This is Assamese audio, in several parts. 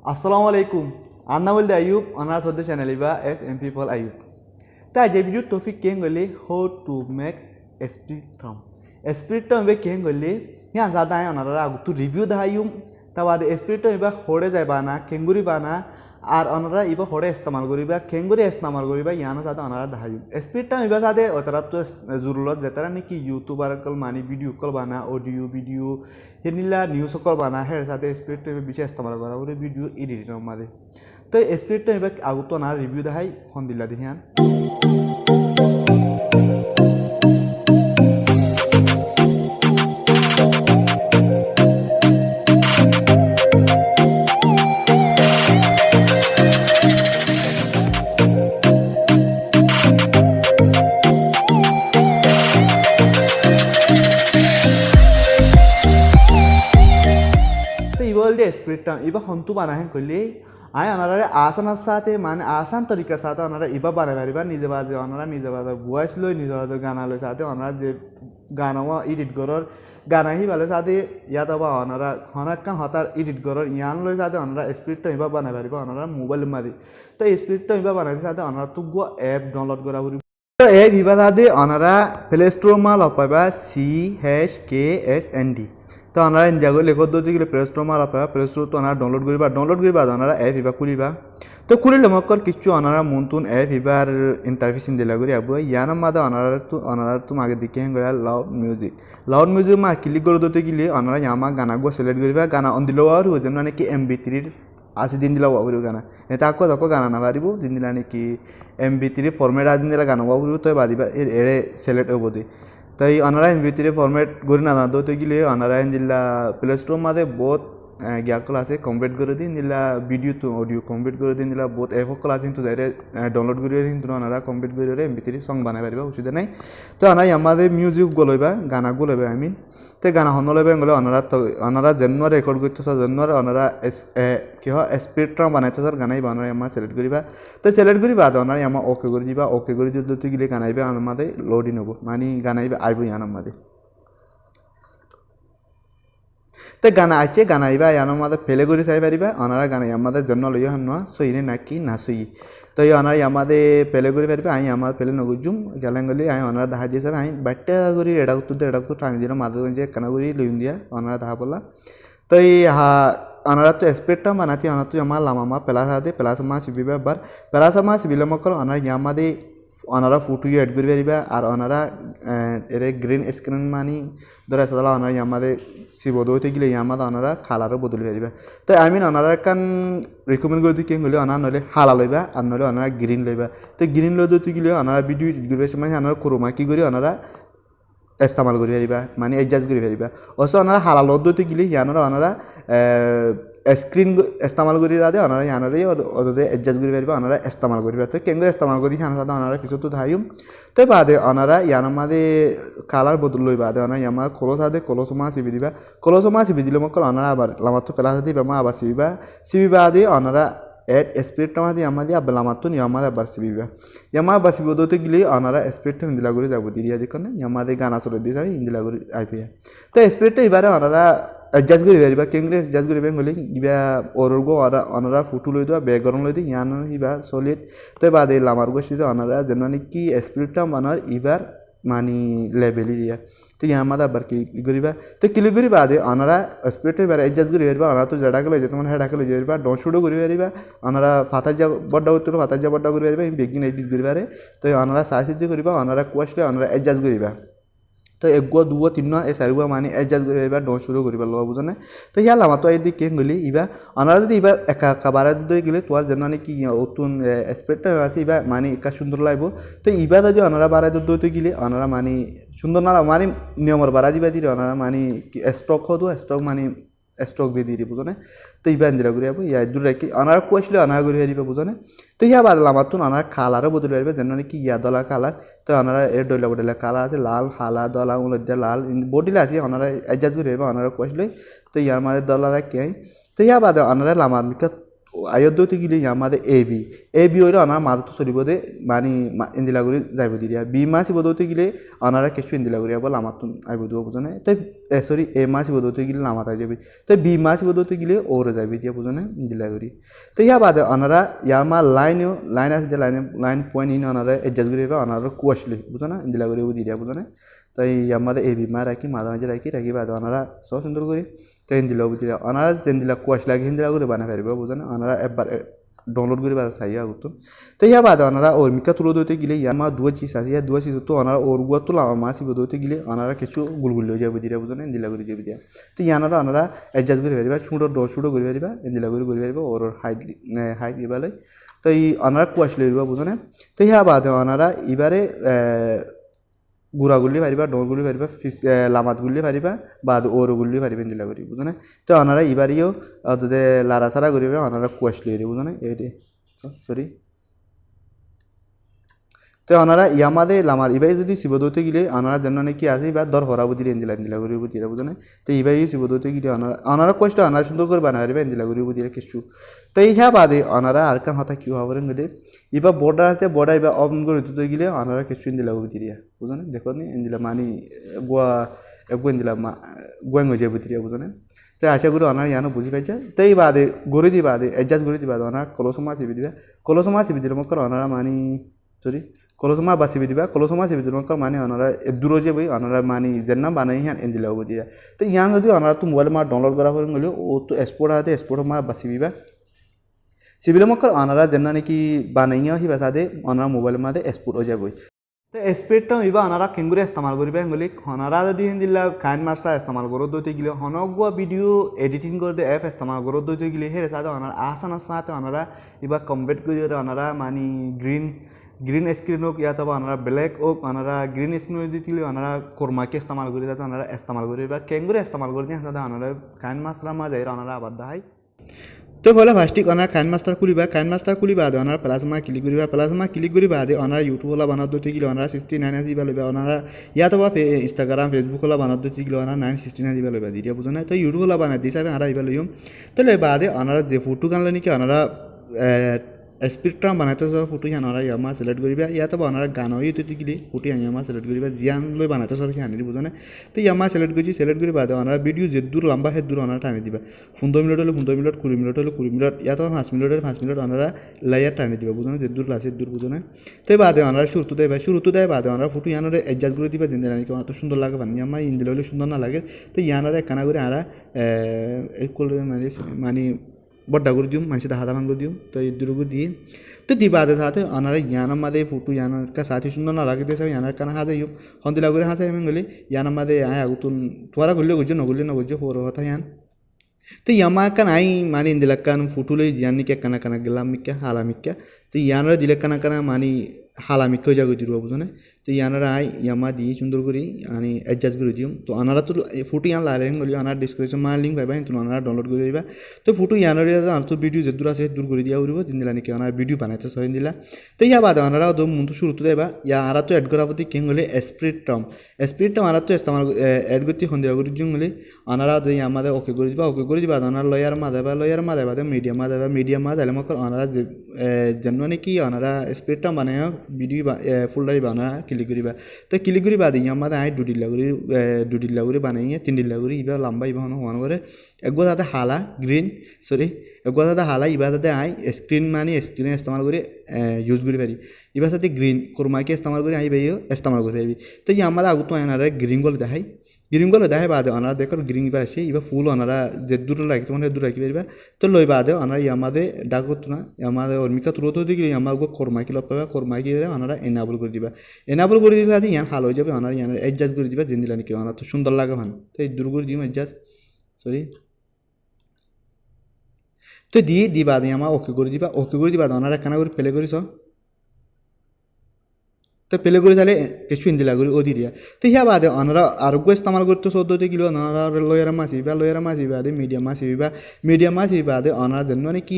Assalamu alaikum. Anna will the Ayub on our Sunday channel FM people Ayub. Ta je video topic kengole how to make spectrum. Spectrum be kengole yan zada ay onara to review the Ayum ta bad spectrum iba hore jay bana kenguri bana আর অনরা ইবা হরে ইস্তেমাল করিবা কেঙ্গুরি ইস্তেমাল করিবা ইয়ানো সাথে অনরা দাহায়ু স্পিডটা ইবা সাথে অতরা তো জরুরত যেতারা নাকি ইউটিউবার কল মানি ভিডিও কল বানা অডিও ভিডিও হেনিলা নিউজ কল বানা হের সাথে স্পিডটা বেশি ইস্তেমাল করা ওরে ভিডিও এডিটর মারে তো স্পিডটা ইবা আগুতো না রিভিউ দেখাই হন দিলা দিহান स्प्रिटम इबा हंतु बानाहें कइले आय अनारा आसान साथे माने आसान तरीका साथे अनारा इबा बानाय पारिबा निजे बाजे अनारा निजे बाजे वॉइस लय निजे बाजे गाना लय साथे अनारा जे गानावा एडिट गरर गाना हि बाले साथे या तबा अनारा हनक्का हतार एडिट गरर यान लय साथे अनारा स्प्रिटम इबा बानाय पारिबा अनारा मोबाइल मारि तो स्प्रिटम इबा बानाय साथे अनारा तुगो ऐप डाउनलोड करा पुरि तो ऐप इबा साथे अनारा प्ले स्टोर मा लपाबा CHKSND तो अनारा इंडिया को लेखो दो कि प्ले स्टोर में आप प्ले स्टोर तो अनारा डाउनलोड करिबा अनारा ऐप इबा खुलिबा तो खुलिले मक्कर किछु अनारा मुनतुन ऐप इबार इंटरफेस दिला गरि आबो याना मादा अनारा तुम आगे दिखे गया लाउड म्यूजिक मा क्लिक कर दोते गिले अनारा यामा गाना गो सिलेक्ट करिबा गाना ऑन दिलो और हो जेन माने कि MP3 आसी दिन दिला वावरि गाना नेता को तको गाना ना बारिबो दिन दिला ने कि MP3 फॉर्मेट आ दिन दिला गाना वावरि तो बादिबा एरे सिलेक्ट होबोदे तो ये अनारा MP3 फॉर्मेट गोरी ना दो तो गिले अनारा जिल्ला प्ले स्टोर मादे बहुत क्या क्लास है कम्प्लीट कर दी जिल्ला वीडियो तो ऑडियो कम्प्लीट कर दी जिल्ला बहुत ऐप क्लास तो जारे डाउनलोड कर दी तो अनारा कम्प्लीट कर रे MP3 सॉन्ग बनाए पारिबा उसुदा नहीं तो अनारा यामादे म्यूजिक गोलैबा गाना गोलैबा आई मीन तो गाना हनलैबा गले अनारा जेन्नो रेकर्ड करते सर जेन्नो अनारा कि हो स्पेक्ट्रम बनाइते सर गाना अनारा यामा सेलेक्ट करिबा तो सेलेक्ट करिबा अनारा यामा ओके कर दिबा ओके कर दिदो तो गिले गाना आइबा आमादे लोडिंग होबो माने गाना आइबा याना मादे तो गाना आइचे गाना आइबा यानो मादे प्ले करि चाइ पारिबा अनारा गाना यामादे जन्नो लय हन्नो सइने नाकी नासई तो ये अनारा यामादे प्ले करि पारिबा आइ यामा प्ले नगुजुम गलांगली आइ अनारा दाहा दिसे आइ बाट्टा करि एडा तो टाइम दिनो मादे जे कना करि लइन दिया अनारा दाहा बोला तो ये हा अनारा तो स्पेक्ट्रम बनाती अनारा तो यामा लामा प्लास मा सिबिबा बार प्लास मा सिबिले मकर अनारा यामादे अनारा फोटो ऐड करि पारिबा आर अनारा एरे ग्रीन स्क्रीन मानी दरा सदला अनारा यामादे सिबोदो ते गिले यामादा अनारा खालारो बदल पारिबा तो I mean Anara can't recommend कर दि के गले अनारा नले हाला लइबा आर नले अनारा ग्रीन लइबा तो ग्रीन लदो ते गिले अनारा वीडियो एडिट करिबा समय अनारा क्रोमा की करि अनारा इस्तेमाल करि पारिबा माने एडजस्ट करि पारिबा ओसो अनारा हाला लदो ते गिले यानरा अनारा स्क्रीन इस्तेमाल करि दादे अनारा यानरे ओदे एडजस्ट करि पारिबा अनारा इस्तेमाल करिबा तो केंगो इस्तेमाल करि खाना सादा अनारा किछु तो थायुम तो बादे अनारा यानमादे कलर बदल लइ बादे अनारा यामा कोलोसमा सिबि दिबा कोलोसमा सिबि दिले मकल अनारा आबार लामातो पेला सादे बमा आबा सिबि बादे अनारा एड स्पेक्ट्रम आदि यामादे आबलामातो यामादे आबार सिबिबा यामा बासिबो दोते गिले अनारा स्पेक्ट्रम दिला गरि जाबो दिरिया दिकने यामादे गाना चले दि जाबि इंदिला गरि आइपिया तो स्पेक्ट्रम इबारे अनारा एडजस्ट करि पारिबा केंग्रे एडजस्ट करि बेंगले इबा ओरगो अनारा फोटो लइ दो बैकग्राउंड लइ दि यान इबा सॉलिड तो बादे लामार गसिदो अनारा जननि कि स्पेक्ट्रम अनार इबार मानी लेवल दिया तो यहाँ मादा बार करिबा तो क्लिक करि बादे अनारा स्पेक्ट्रम बार एडजस्ट करि पारिबा अनारा तो जडा कले जेतमन हेडा कले जेरिबा डाउनलोड करि पारिबा अनारा फाताजा बड्डा उतरो फाताजा बड्डा करि पारिबा बेगिन एडिट करि पारे तो अनारा साइज करिबा अनारा क्वेश्चन अनारा एडजस्ट करिबा तो एक गो दुगो तीन ए चारिगो माने एडजस्ट करिबा डाउनलोड करिबा लगा बुझने तो या लामा तो एदि के गली इबा अनारा जदि इबा एका कबारा दइ गेले तो जनाने कि ओतुन स्पेक्ट्रम आसे इबा माने एका सुंदर लाइबो तो इबा जदि अनारा बारा दइ गेले अनारा माने सुंदर ना माने नियमर बारा दिबा दिरे अनारा माने स्टॉक हो दो स्टॉक माने स्टॉक दे दिरे बुझने तो इबा इंदिरा गुरि आबो या दुरा कि अनारा कोइसले अनारा गुरि हरिबा बुझने तो या बार लामातुन अनारा खालार बदल हरिबा जनाने कि या दला कालार तो अनारा ए डला बदला कालार आसे लाल हाला दला उलद्या लाल बडिला आसे अनारा एडजस्ट गुरि हरिबा अनारा कोइसले तो यार मादे दला के तो या बाद अनारा Lama Mika ayod dote gile yamade ab oiro anar madato soribode mani indilaguri jaibo diria b masi bodote gile anara keshu indilaguri abol amatun aibodu bujane te sorry a masi bodote gile lamata jabi te b masi bodote gile ore jaibi dia bujane indilaguri te ya bade anara yama line as de line point in anara adjust gure ba anara kuashli bujana indilaguri diria bujane তাই আমাদের এই বিমা রাখি মাঝে মাঝে রাখি বাদ ওনারা সব সুন্দর করে ট্রেন দিল বুঝলে ওনারা ট্রেন দিলা কুয়াশ লাগে হিন্দিলা করে বানা পারিব বুঝেন ওনারা একবার ডাউনলোড করে বার চাই আগুত তো ইয়া বাদ ওনারা ওর মিকা তুলো দিতে গেলে ইয়ামা দুয়া চিজ আছে ইয়া দুয়া চিজ তো ওনারা ওর গুয়া তুলা মাছি দিতে গেলে ওনারা কিছু গুলগুলি হয়ে যাবে দিরা বুঝেন দিলা করে যাবে দিয়া তো ইয়ানারা ওনারা অ্যাডজাস্ট করে পারিবা শুটো করে পারিবা দিলা করে পারিবা ওর হাইট ইবালে তো এই ওনারা কুয়াশ লইব বুঝেন তো ইয়া বাদ ওনারা এবারে গুড়া গুলি পারিবা ডোর গুলি পারিবা লামাত গুলি পারিবা বা ওর গুলি পারিবেন দিলা করি বুঝনে তো ওনারা ইবারিও তোদের লারা সারা করিবে ওনারা কুয়াশ লিয়ে বুঝনে এই সরি তো ওনারা ইয়ামাদে লামার ইবাই যদি শিবদৌতে গেলে ওনারা জন্য নাকি আছে বা দর হরাবো দিলে দিলা করিব দিলা বুঝনে তো ইবাই শিবদৌতে গেলে ওনারা কষ্ট ওনারা সুন্দর করে বানা পারিবে দিলা করিব দিলে কিছু তো ইহা বাদে ওনারা আর কান হতা কি হবরেন গেলে ইবা বর্ডার আছে বর্ডার ইবা অন করে দিতে গেলে ওনারা কিছু দিলা করিব দিরিয়া বুঝনে দেখো নি দিলা মানি গুয়া একগুন দিলা গুয়াং হয়ে যাবে দিরিয়া বুঝনে তো আশা করি ওনারা ইয়ানো বুঝি পাইছে তো এই বাদে গড়ি দি বাদে অ্যাডজাস্ট গড়ি দি বাদে ওনারা কলসমা চিবি দিলে মকর ওনারা মানি সরি কলসমা বাসিবি দিবা কলসমা চিবি দিলে মকর মানে ওনারা দূর যে বই ওনারা মানি যেন বানাই হ্যাঁ এন্দিলা হবো দিয়া তো ইয়ান যদি ওনারা তো মোবাইল মা ডাউনলোড করা করে গেলে ও তো এক্সপোর্ট আছে এক্সপোর্ট মা বাসিবিবা সিবিলে মকর ওনারা যেন নাকি বানাইয়া হিবা সাদে ওনারা মোবাইল মাদে এক্সপোর্ট হয়ে যাবে তো এক্সপেক্টটা ইবা ওনারা কেঙ্গুরে ইস্তেমাল করিবে গলি ওনারা যদি হিন্দিলা কাইন মাস্টার ইস্তেমাল করো দইতে গেলে হনগুয়া ভিডিও এডিটিং করতে অ্যাপ ইস্তেমাল করো দইতে গেলে হে সাথে ওনারা আসান সাথে ওনারা ইবা কমপ্লিট করে ওনারা মানি গ্রিন স্ক্রিন হোক ইয়া তবা ওনারা ব্ল্যাক হোক ওনারা গ্রিন স্ক্রিন দিলে ওনারা কোরমাকে ইস্তেমাল করে যাতে ওনারা ইস্তেমাল করে বা কেঙ্গুরে ইস্তেমাল করে দিয়ে সাথে ওনারা কাইন মাস্টার মা যাই ওনারা আবার দেখায় তো ফলে ফার্স্টিক ওনার কাইন মাস্টার খুলিবা আদে ওনার প্লাজমা ক্লিক করিবা আদে ওনার ইউটিউব হলা বানাত দিতে গেলে ওনারা 69 দিবা লইবা ওনারা ইয়াতো বা ইনস্টাগ্রাম ফেসবুক হলা বানাত দিতে গেলে ওনারা 969 দিবা লইবা দিদিয়া বুঝো না তো ইউটিউব হলা বানাই দিছে আমরা ইবা লইম তো লইবা আদে ওনারা যে ফটো গান লনি কি ওনারা স্পিডটা বানাইতে যাওয়া ফটো ওনারা ইয়ামা সিলেক্ট করিবা ইয়াতো বা ওনারা গান হইতে গেলে ফটো ইয়ামা সিলেক্ট করিবা জিয়ান লই বানাইতে সব আনি বুঝো না তো ইয়ামা সিলেক্ট করিবা আদে ওনারা ভিডিও যে দূর লম্বা হে দূর ওনারা টানি দিবা 15 মিনিট হলে 15 মিনিট 20 মিনিট হলে 20 মিনিট ইয়াতো 5 মিনিট হলে 5 মিনিট ওনারা লাইয়ার টানি দিবা বুঝো না যে দূর লাসে দূর বুঝো না তো বাদে ওনারা শুরুতে দেয় বাদে ওনারা ফটো ইয়ানরে অ্যাডজাস্ট করে দিবা দিন নাকি অত সুন্দর লাগে বানি ইয়ামা ইন্দিল হলে সুন্দর না লাগে তো ইয়ানরে কানা করে আরা এই করলে মানে বড়টা করে দিম মানুষ হাতা ভাঙ করে দিম তো এই দুর্গ দিয়ে তো দিবা আদে সাথে ওনারা ইয়ানার মাদে ফটো ইয়ানার কা সাথে সুন্দর না লাগে দেশে ইয়ানার কানা হাতে ইউ হন্দিলা করে হাতে এমন গেলে ইয়ানার মাদে আয় আগুতুন তোরা করলে গুজো নগরলে ফোর কথা ইয়ান তো ইয়ামা কান আই মানে ইন্দিলা কান ফটো লই জিয়ানি কে কানা গেলাম মিকা হালামিকা তো ইয়ানার দিলে কানা মানে হালামিক হয়ে যাবে দিরু বুঝো না তো ইয়ানারা আই ইয়ামা দিয়ে সুন্দর করে মানে অ্যাডজাস্ট করে দিম তো আনারা তো ফটো ইয়ান লাইলে গলি আনার ডিসক্রিপশন মা লিঙ্ক পাইবা কিন্তু আনারা ডাউনলোড করে দিবা তো ফটো ইয়ানারে আর তো ভিডিও যে দূর আছে দূর করে দিয়া উড়িব দিনদিলা নাকি আনার ভিডিও বানাইতে সরি দিলা তো ইয়া বাদ আনারা তো মন্ত্র শুরু তো দেবা ইয়া আরা তো অ্যাড করা প্রতি কেন গলে স্পিরিট টার্ম আরা তো ইস্তেমাল অ্যাড করতে সন্দেহ করে দিম গলে আনারা তো আমাদের ওকে করে দিবা আনার লয়ার মা দেবা মিডিয়াম মা দিলে মক আনারা যেন নাকি আনারা স্পিরিট টার্ম বানায় ভিডিও ফুলদারি বানায় ক্লিক করিবা তো ক্লিক করিবা দিই আমাদের আই দুডিল্লা করে বানাইয়ে 3 ডিল্লা করে ইবা লম্বা ইবা হন করে একগো দাদা হালা গ্রিন সরি একগো দাদা হালা ইবা দাদা আই স্ক্রিনে ইস্তেমাল করে ইউজ করি পারি ইবা সাথে গ্রিন কোরমাকে ইস্তেমাল করে আই বাইও ইস্তেমাল করে পারি তো ই আমাদের আগত আনারা গ্রিন গল দেখাই বাদে ওনারা দেখো গ্রিন ইবার আসে ইবা ফুল ওনারা যে দূর রাখি তোমার দূর রাখি পারিবা তো লই বাদে ওনারা আমাদের ডাক করতো না আমাদের অর্মিকা তুলত হতে গেলে আমার কর্মাকি লগ পাবা কর্মাকি ওনারা এনাবল করে দিবা এনাবল করে দিলে আদি ইয়ান হাল হয়ে যাবে ওনারা ইয়ান অ্যাডজাস্ট করে দিবা দিন দিলা নাকি ওনারা তো সুন্দর লাগে ভান তো এই দূর করে দিম অ্যাডজাস্ট সরি তো দিবা দিয়ে আমার ওকে করে দিবা ওনারা কানা করে প্লে করিস তো প্লে করে তাহলে কিছু ইন্দিলা করি ও দিয়া তো ইয়া বাদে ওনারা আরোগ্য ইস্তেমাল করতে 14 কিলো ওনারা লয়ার মাছ ইবা মিডিয়াম মাছ ইবা বাদে ওনারা জন্য কি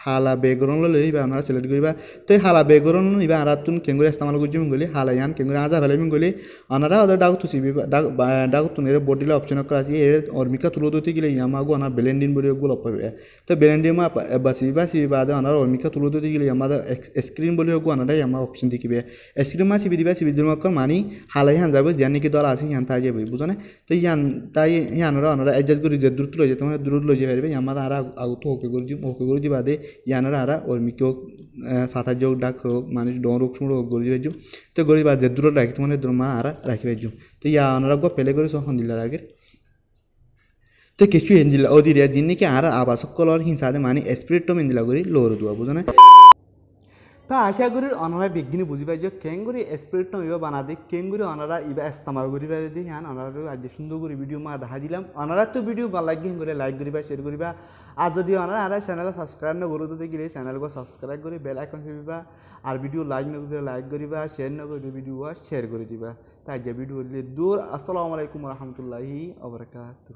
hala background lo iba anara select koriba te hala background iba aratun kenguri istemal gojji mingoli hala yan kenguri aja bele mingoli anara oda dag tu sibi dag tu nere body la option kora asi er ormika tulo doti gile yama go ana blending bori gol opbe te blending ma basi ba da anara ormika tulo doti gile yama da screen boli go anara yama option dikibe screen ma sibi diba sibi dum kor mani hala yan jabe jani ki dol asi yan ta jabe bujone te yan tai yan anara adjust gori je durut lo je tomar durut lo je perbe yama da ara auto oke gori bade yanara ara ormiko ফাতা যোগ ডাক হোক মানুষ ডরক শুঁড়ো গড়ি বেজু তো গড়ি বা যে দূর রাখি তোমার দূর মা আর রাখি বেজু তো ইয়া অনারগ পেলে করে সখন দিলার আগে তো কিছু এনজিলা ওদি রিয়া জিনিকে আর আবাস কলর হিংসাদে মানে স্পিরিটম এনজিলা করি লোর দুয়া বুঝো না তো আশা করি অনারা বিজ্ঞানী বুঝি পাই যে কেঙ্গুরি স্পিরিটম ইবা বানা দি কেঙ্গুরি অনারা ইবা ইস্তেমাল করি পারে দি হ্যাঁ অনারা আজ সুন্দর করে ভিডিও মা দেখা দিলাম অনারা তো ভিডিও ভালো লাগে করে লাইক করিবা শেয়ার করিবা আর যদি অনারা আর চ্যানেল সাবস্ক্রাইব না করো তো গেলে চ্যানেলকে সাবস্ক্রাইব করে বেল আইকন চিপিবা আর ভিডিও লাইক না করে লাইক করিবা শেয়ার না করে ভিডিও শেয়ার করে দিবা তাই যে ভিডিও দূর আসসালামু আলাইকুম ওয়া রাহমাতুল্লাহি ওয়া বারাকাতুহু